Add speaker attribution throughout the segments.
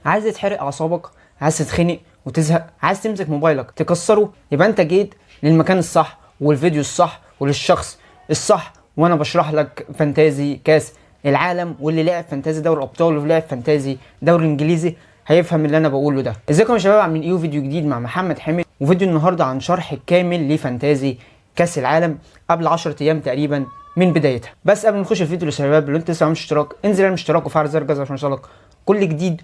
Speaker 1: عايز يتحرق اعصابك، عايز تتخنق وتزهق، عايز تمسك موبايلك تكسره، يبقى انت جيت للمكان الصح والفيديو الصح وللشخص الصح. وانا بشرح لك فانتازي كاس العالم، واللي لعب فانتازي دوري ابطال واللي لعب فانتازي دوري انجليزي هيفهم اللي انا بقوله ده. ازيكم يا شباب، عاملين ايه؟ فيديو جديد مع محمد حمد، وفيديو النهارده عن شرح كامل لفانتازي كاس العالم قبل 10 ايام تقريبا من بدايتها. بس قبل ما نخش الفيديو يا شباب، لو انت لسه ما عملتش اشتراك انزل اعمل اشتراك وفعل زر الجرس عشان يوصلك كل جديد.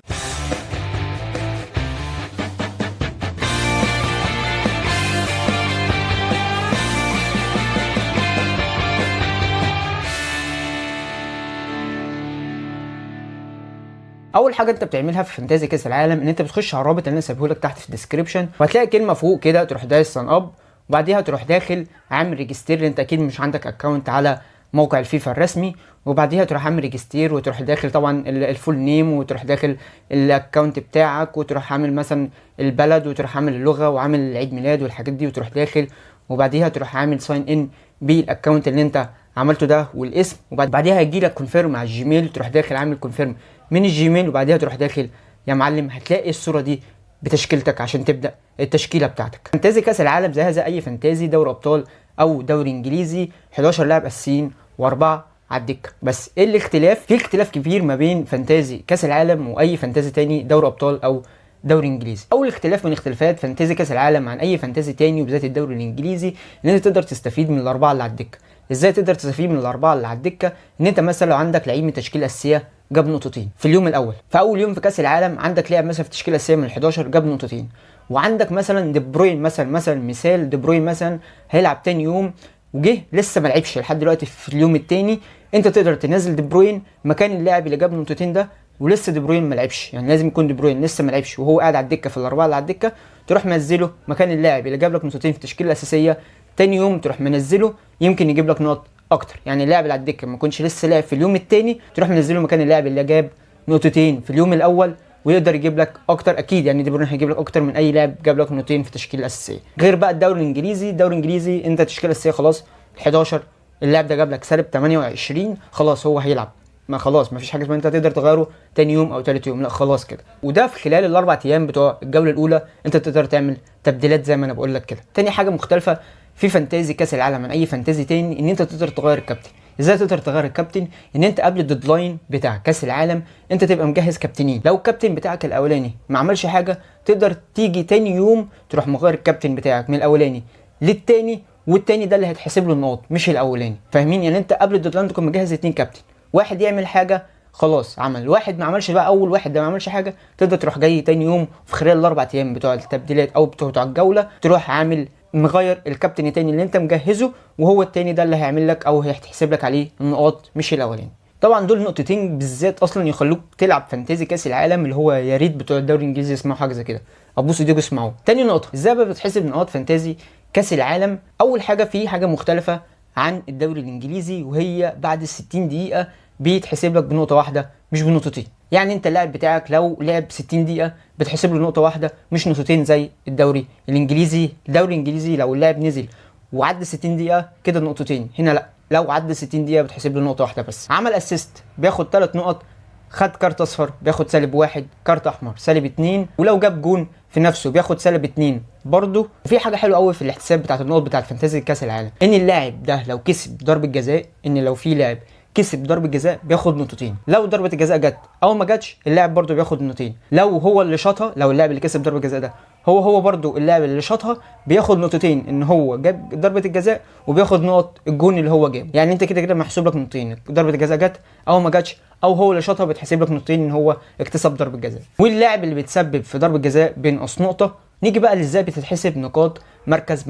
Speaker 1: اول حاجه انت بتعملها في فانتازي كاس العالم ان انت بتخش على الرابط اللي انا سايبه لك تحت في الديسكربشن، وهتلاقي كلمه فوق كده تروح دايس سان اب، وبعديها تروح داخل عامل ريجستير. انت اكيد مش عندك اكونت على موقع الفيفا الرسمي، وبعديها تروح عامل ريجستير وتروح داخل طبعا الفول نيم، وتروح داخل الاكونت بتاعك، وتروح عامل مثلا البلد، وتروح عامل اللغه وعامل العيد ميلاد والحاجات دي، وتروح داخل وبعديها تروح عامل ساين ان بالاكونت اللي انت عملته ده والاسم، وبعديها هيجي لك كونفيرم على الجيميل، تروح داخل عامل كونفيرم من الجيميل، وبعديها تروح داخل يا معلم هتلاقي الصوره دي بتشكيلتك عشان تبدا التشكيله بتاعتك. فانتازي كاس العالم زيها زي اي فانتازي دوري ابطال او دوري انجليزي، 11 لاعب اساسيين واربعه على الدكه. بس ايه الاختلاف؟ في اختلاف كبير ما بين فانتازي كاس العالم واي فانتازي تاني دوري ابطال او دوري انجليزي. اول اختلاف من اختلافات فانتازي كاس العالم عن اي فانتازي تاني وبالذات الدوري الانجليزي ان انت تقدر تستفيد من الاربعه اللي على الدكه. ازاي تقدر تستفيد من الاربعه اللي على الدكه؟ ان انت مثلا لو عندك لعيب من تشكيله اساسيه جاب نقطتين في اليوم الاول، في اول يوم في كاس العالم عندك لاعب مثلا في تشكيله اساسيه من ال11 جاب نقطتين، وعندك مثلا دي بروين مثلا مثال دي بروين مثلا هيلعب تاني يوم وجه لسه ما لعبش لحد دلوقتي في اليوم الثاني، انت تقدر تنزل دي بروين مكان اللاعب اللي جاب نقطتين ده، ولسه دي بروين ما لعبش، يعني لازم يكون دي بروين لسه ما لعبش وهو قاعد على الدكه في الاربعه اللي على الدكه، تروح منزله مكان اللاعب اللي جاب لك نقطتين في التشكيله الاساسيه. تاني يوم تروح منزله يمكن يجيب لك نقط اكتر، يعني اللاعب اللي على الدكه ما يكونش لسه لاعب في اليوم الثاني تروح منزله مكان اللاعب اللي جاب نقطتين في اليوم الاول ويقدر يجيب لك اكتر. اكيد يعني دي بروين هيجيب لك اكتر من اي لاعب جاب لك نقطتين في التشكيله الاساسيه. غير بقى الدوري الانجليزي، الدوري الانجليزي انت التشكيله الاساسيه خلاص 11 اللاعب ده جاب لك سالب 28 خلاص هو هيلعب، ما خلاص ما فيش حاجه اسمها انت تقدر تغيره تاني يوم او تالت يوم، لا خلاص كده. وده في خلال الاربع ايام بتوع الجوله الاولى انت تقدر تعمل تبديلات زي ما انا بقول لك كده. تاني حاجه مختلفه في فانتازي كاس العالم عن اي فانتازي تاني ان انت تقدر تغير الكابتن. ازاي تقدر تغير الكابتن؟ ان انت قبل الديدلاين بتاع كاس العالم انت تبقى مجهز كابتنين، لو الكابتن بتاعك الاولاني ما عملش حاجه تقدر تيجي تاني يوم تروح مغير الكابتن بتاعك من الاولاني للتاني، والتاني ده اللي هيتحسب له النقط مش الاولاني، فاهمين؟ يعني انت قبل الديدلاين تكون مجهز 2 كابتن، واحد يعمل حاجه خلاص عمل، واحد ما عملش بقى اول واحد ده ما عملش حاجه تقدر تروح جاي تاني يوم في خلال الاربع ايام بتوع التبديلات او بتوع الجوله تروح عامل مغير الكابتن التاني اللي انت مجهزه، وهو التاني ده اللي هيعمل لك او هيتحسب لك عليه النقاط مش الاولاني. طبعا دول نقطتين بالذات اصلا يخلوك تلعب فانتازي كاس العالم، اللي هو يا ريت بتوع الدوري الانجليزي يسمعوا حاجه زي كده، ابوس ايديكم اسمعوا. تاني نقطه ازاي بقى بتحسب نقاط فانتازي كاس العالم؟ اول حاجه في حاجه مختلفه عن الدوري الانجليزي، وهي بعد ال 60 دقيقه بيتحسب لك بنقطه واحده مش بنقطتين. يعني انت اللاعب بتاعك لو لعب 60 دقيقه بتحسب له نقطه واحده مش نقطتين زي الدوري الانجليزي. الدوري الانجليزي لو اللاعب نزل وعدى 60 دقيقه كده نقطتين، هنا لا، لو عدى 60 دقيقه بتحسب له نقطه واحده بس. عمل اسيست بياخد 3 نقط، خد كارت اصفر بياخد -1، كارت احمر -2، ولو جاب جون في نفسه بياخد -2 برضه. وفي حاجه حلوه قوي في الاحتساب بتاعت النقط بتاعت فانتازي كاس العالم ان اللاعب ده لو كسب ضربه جزاء، ان لو في لاعب كسب ضربه جزاء بياخد نقطتين، لو ضربه الجزاء جت او ما جاتش اللاعب برضه بياخد نقطتين، لو هو اللي شاطها، لو اللاعب اللي كسب ضربه الجزاء ده هو برضه اللاعب اللي شاطها بياخد نقطتين ان هو جاب ضربه الجزاء وبياخد نقط الجون اللي هو جابه. يعني انت كده كده محسوب لك نقطتين، ضربه الجزاء جت او ما جاتش او هو اللي شاطها بتحسب لك نقطتين ان هو اكتسب ضربه جزاء، واللاعب اللي بيتسبب في ضربه جزاء بينقص نقطه. نيجي بقى لازاي بتتحسب نقاط مركز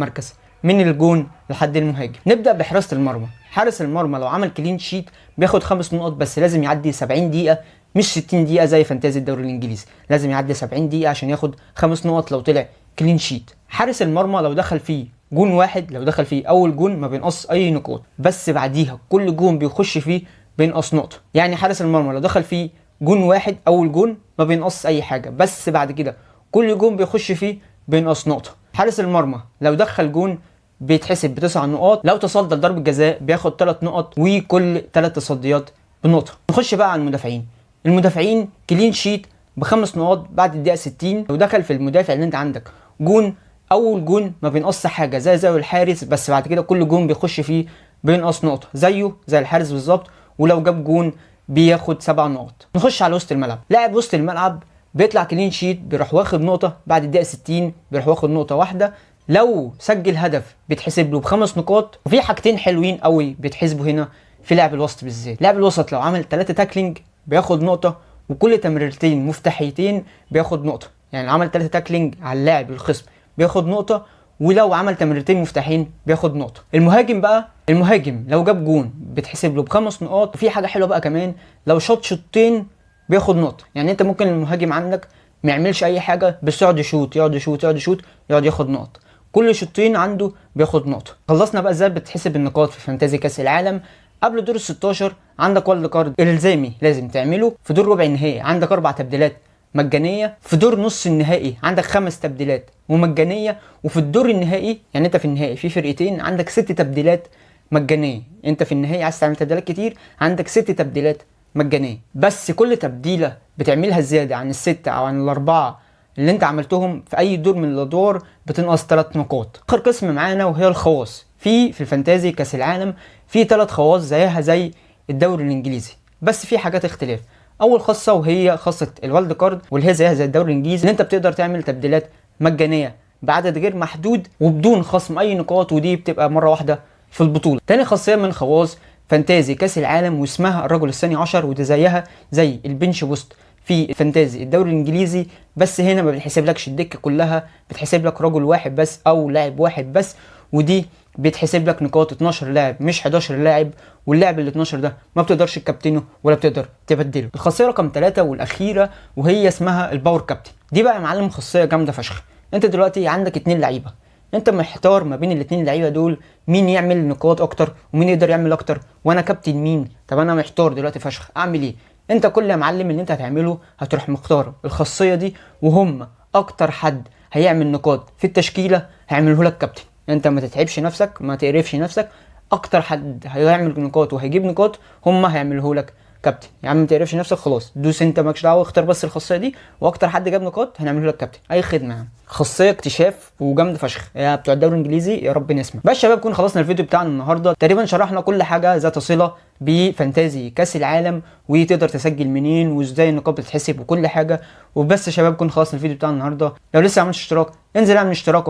Speaker 1: من الجون لحد المهاجم. نبدا بحراسه المرمى. حارس المرمى لو عمل كلين شيت بياخد 5 نقط، بس لازم يعدي 70 دقيقه مش 60 دقيقه زي فانتازي الدوري الانجليزي، لازم يعدي 70 دقيقه عشان ياخد 5 نقط لو طلع كلين شيت. حارس المرمى لو دخل فيه جون واحد، لو دخل فيه اول جون ما بينقص اي نقاط، بس بعديها كل جون بيخش فيه بينقص نقطه. يعني حارس المرمى لو دخل فيه جون واحد اول جون ما بينقص اي حاجه، بس بعد كده كل جون بيخش فيه بينقص نقطه. حارس المرمى لو دخل جون بيتحسب ب9 نقاط، لو تصدى ضربه جزاء بياخد 3 نقط، وكل 3 تصديات بنقطه. نخش بقى على المدافعين. المدافعين كلين شيت ب5 نقاط بعد الدقيقه 60 لو دخل في المدافع اللي انت عندك جون. اول جون ما بينقصش حاجه زي الحارس، بس بعد كده كل جون بيخش فيه بينقص نقطه زيه زي الحارس بالظبط. ولو جاب جون بياخد 7 نقط. نخش على وسط الملعب. لاعب وسط الملعب بيطلع كلين شيت بيروح واخد نقطه بعد الدقيقه 60، بيروح واخد نقطه واحده. لو سجل هدف بيتحسب له ب5 نقاط. وفي حاجتين حلوين قوي بيتحسبوا هنا في لاعب الوسط بالذات. لاعب الوسط لو عمل 3 تاكلينج بياخد نقطه، وكل تمريرتين مفتاحيتين بياخد نقطه. يعني عمل 3 تاكلينج على اللاعب الخصم بياخد نقطه، ولو عمل تمريرتين مفتاحين بياخد نقطه. المهاجم بقى، المهاجم لو جاب جون بيتحسب له ب5 نقاط. وفي حاجه حلوه بقى كمان، لو شاط شوطين بياخد نقطه. يعني انت ممكن المهاجم عندك ما يعملش اي حاجه بس يقعد يشوط يقعد يشوط يقعد يشوط يقعد ياخد نقط، كل شوطين عنده بياخد نقطه. خلصنا بقى ازاي بتحسب النقاط في فانتازي كاس العالم. قبل دور ال16 عندك وايلد كارد الزامي لازم تعمله. في دور ربع النهائي عندك 4 تبديلات مجانيه. في دور نص النهائي عندك 5 تبديلات ومجانيه. وفي الدور النهائي يعني انت في النهائي في فرقتين عندك 6 تبديلات مجانيه. انت في النهائي عايز تعمل تبديلات كتير، عندك 6 تبديلات مجانيه. بس كل تبديله بتعملها زياده عن ال6 او عن ال4 اللي انت عملتهم في اي دور من الادوار بتنقص 3 نقاط. اخر قسم معانا وهي الخواص. في الفانتازي كاس العالم في 3 خواص زيها زي الدوري الانجليزي، بس في حاجات اختلاف. اول خاصه وهي خاصه الوايلد كارد، واللي هي زيها زي الدوري الانجليزي، ان انت بتقدر تعمل تبديلات مجانيه بعدد غير محدود وبدون خصم اي نقاط، ودي بتبقى مره واحده في البطوله. تاني خاصيه من خواص فانتازي كاس العالم واسمها الرجل الثاني عشر، وده زيها زي البنش بوست في فانتازي الدوري الانجليزي، بس هنا ما بتحسبلكش الدكه كلها، بتحسب لك رجل واحد بس او لاعب واحد بس، ودي بيتحسب لك نقاط 12 لاعب مش 11 لاعب. واللاعب ال 12 ده ما بتقدرش تكابتنه ولا بتقدر تبدله. الخاصيه رقم 3 والاخيره وهي اسمها الباور كابتن. دي بقى يا معلم خاصيه جامده فشخ. انت دلوقتي عندك 2 لعيبه، انت محتار ما بين الاثنين لعيبه دول مين يعمل نقاط اكتر ومين يقدر يعمل اكتر، وانا كابتن مين. طب انا محتار دلوقتي فشخ اعمل ايه؟ انت كل يا معلم اللي انت هتعمله هتروح مختار الخاصيه دي، وهم اكتر حد هيعمل نقاط في التشكيله هيعمله لك كابتن. انت ما تتعبش نفسك، ما تقرفش نفسك، اكتر حد هيعمل نقاط وهيجيب نقاط هم هيعمله لك كابتن. يا عم ما تقرفش نفسك، خلاص دوس انت مالكش دعوه، اختار بس الخاصيه دي واكتر حد جاب نقاط هنعمله لك كابتن. اي خدمه يعني. خاصيه اكتشاف وجامده فشخ يا بتوع الدوري الانجليزي، يا رب نسمع. بس شباب كون خلصنا الفيديو بتاعنا النهارده، تقريبا شرحنا كل حاجه ذات صله بفانتازي كاس العالم وتقدر تسجل منين وازاي النقاط بتتحسب وكل حاجه. وبس شباب كون خلصنا الفيديو بتاعنا النهارده. لو لسه ما عملتش اشتراك انزل اعمل اشتراك